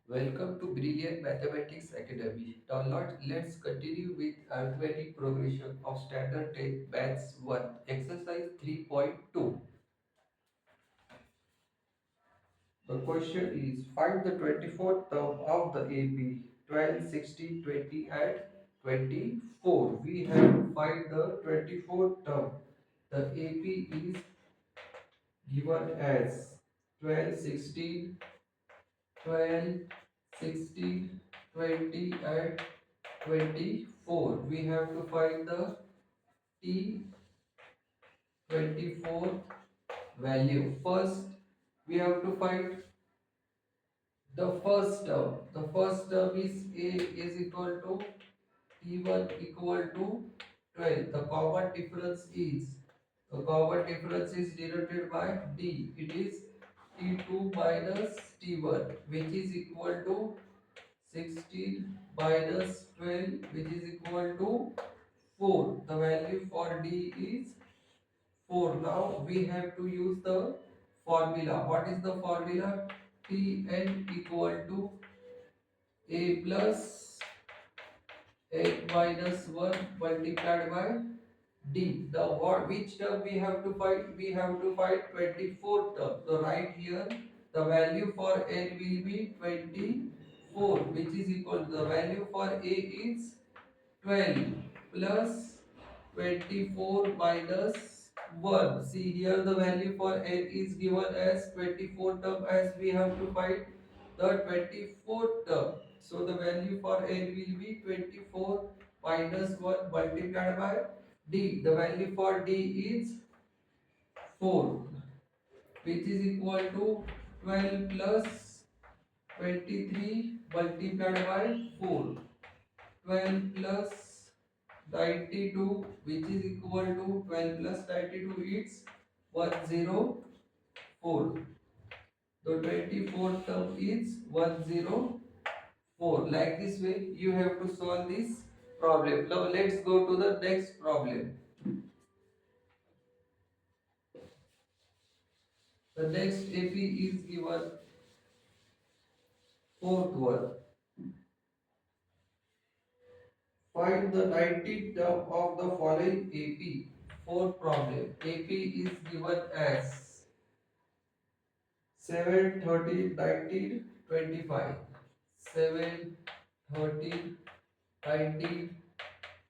Welcome to Brilliant Mathematics Academy. Now let's continue with arithmetic progression of Standard 10 Maths 1, Exercise 3.2. The question is find the 24th term of the AP 12, 16, 20 and 24. We have to find the 24th term. The AP is given as 12, 16, 12, 16, 20 and 24. We have to find the T24 value. First, we have to find the first term. The first term is A is equal to T1 equal to 12. The common difference is denoted by D. It is T2 minus T1, which is equal to 16 minus 12, which is equal to 4. The value for D is 4. Now we have to use the formula. What is the formula? Tn equal to A plus n minus 1 multiplied by D. The what which term we have to find? We have to find 24 term. So right here the value for n will be 24, which is equal to the value for A is 12 plus 24 minus 1. See here the value for n is given as 24 term, as we have to find the 24th term. So the value for n will be 24 minus 1 multiplied by D. The value for D is 4, which is equal to 12 plus 23 multiplied by 4. 12 plus 92, which is equal to 12 plus 92, it's 104. The 24th term is 104. Like this way you have to solve this problem. Now let's go to the next problem. The next AP is given fourth one. Find the 19th term of the following AP. Fourth problem. AP is given as 7, 13, 19, 25. 7, 13, 19,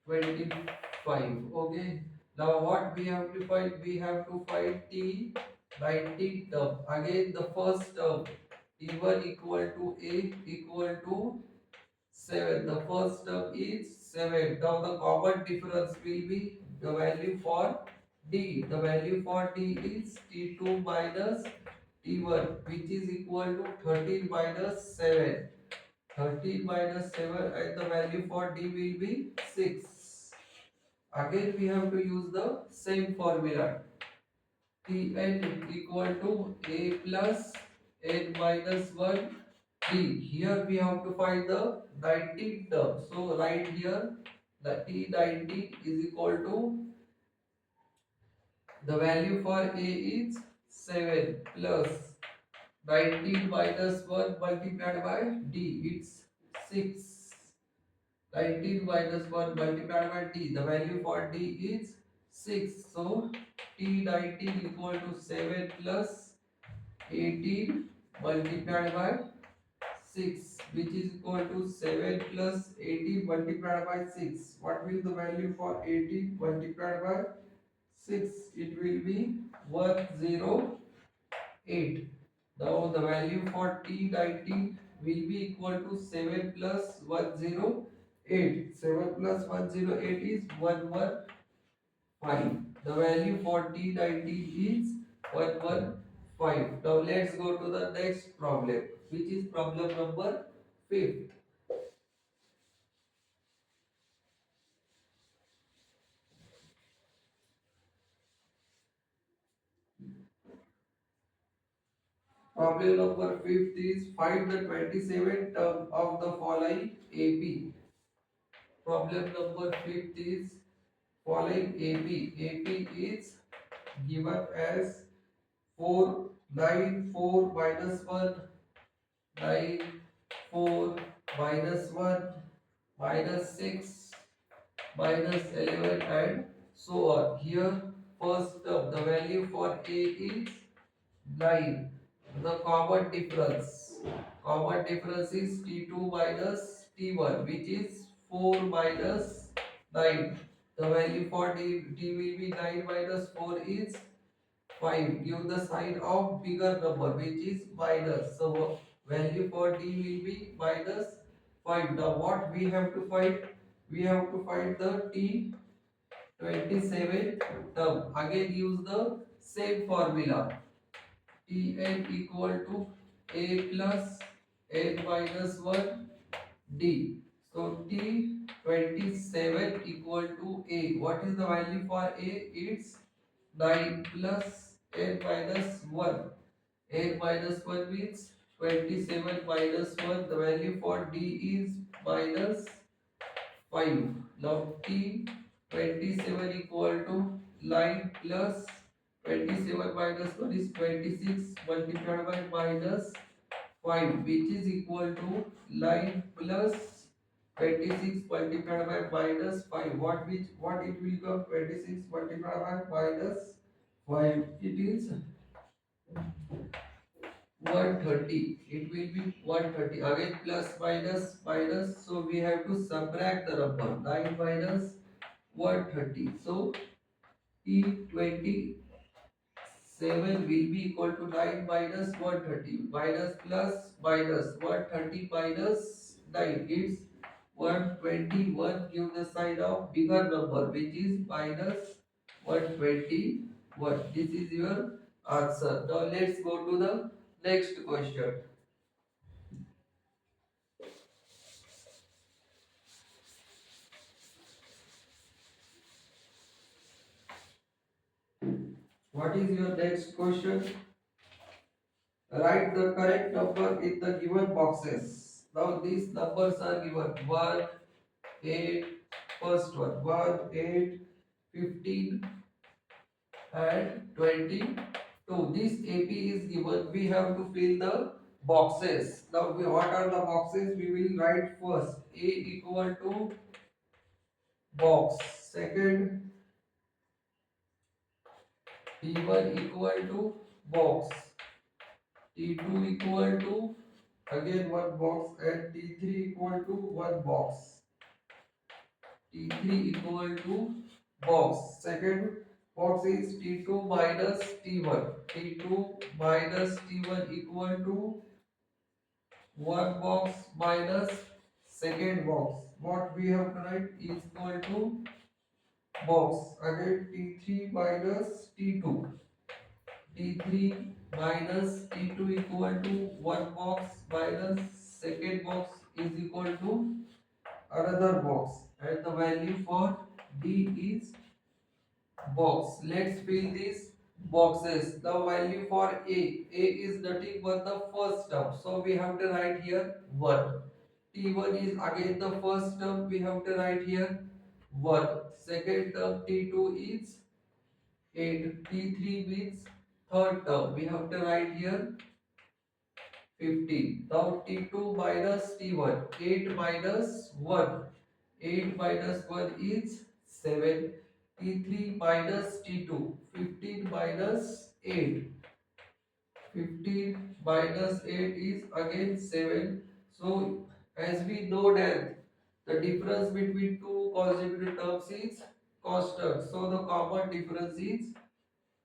25. Okay. Now what we have to find? We have to find T 19 term. Again the first term T1 equal to A equal to 7. The first term is 7. Now the common difference will be the value for D. The value for D is T2 minus T1, which is equal to 13 minus 7. 13 minus 7 and the value for D will be 6. Again we have to use the same formula. Tn equal to A plus n minus 1 D. Here we have to find the 19th term. So right here the T19 is equal to the value for A is 7 plus 19 minus 1 multiplied by D, it's 6. 19 minus 1 multiplied by D, the value for D is 6. So T19 equal to 7 plus 18 multiplied by 6, which is equal to 7 plus 18 multiplied by 6. What will the value for 18 multiplied by 6? It will be 108. Now the value for T19 will be equal to 7 plus 108. 7 plus 108 is 115. The value for T19 is 115. Now let's go to the next problem, which is problem number 5. Problem number 5 is find the 27th term of the following AP. Problem number 5 is following AP. AP is given as 4, 9, 4 minus 1, 9, 4 minus 1 minus 6 minus 11 and so on. Here first term the value for a is 9. The common difference is t2 minus t1 which is 4 minus 9. The value for d will be 9 minus 4 is 5. Give the sign of bigger number which is minus. So value for d will be minus 5. Now what we have to find? We have to find the t 27 term. Again use the same formula. Tn equal to a plus n minus 1 d. So T27 equal to A. What is the value for A? It's 9 plus n minus 1. N minus 1 means 27 minus 1. The value for D is minus 5. Now T27 equal to 9 plus 27 minus 1 is 26 multiplied by minus 5 which is equal to 9 plus 26 multiplied by minus 5. What it will become? 26 multiplied by minus 5. It is 130. It will be 130. Again plus minus minus. So we have to subtract the number. 9 minus 130. So T20 7 will be equal to 9 minus 130 minus plus minus 130 minus 9 it's 121. Give the sign of bigger number which is minus 121. This is your answer. Now let's go to the next question. What is your next question? Write the correct number in the given boxes. Now these numbers are given 1, 8, first one 1, 8, 15 and 22. This AP is given. We have to fill the boxes. Now what are the boxes? We will write first A equal to box. Second T1 equal to box. T2 equal to again one box and T3 equal to one box. T3 equal to box. Second box is T2 minus T1. T2 minus T1 equal to one box minus second box. What we have to write is equal to box. Again T3 minus T2. T3 minus T2 equal to one box minus second box is equal to another box and the value for D is box. Let's fill these boxes. The value for A is nothing but the first term. So we have to write here 1. T1 is again the first term. We have to write here 1. Second term T2 is 8. T3 means third term. We have to write here 15. Now T2 minus T1. 8 minus 1. 8 minus 1 is 7. T3 minus T2. 15 minus 8. 15 minus 8 is again 7. So as we know that the difference between two consecutive terms is constant. So the common difference is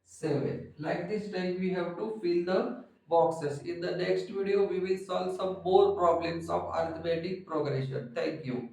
7. Like this time we have to fill the boxes. In the next video we will solve some more problems of arithmetic progression. Thank you.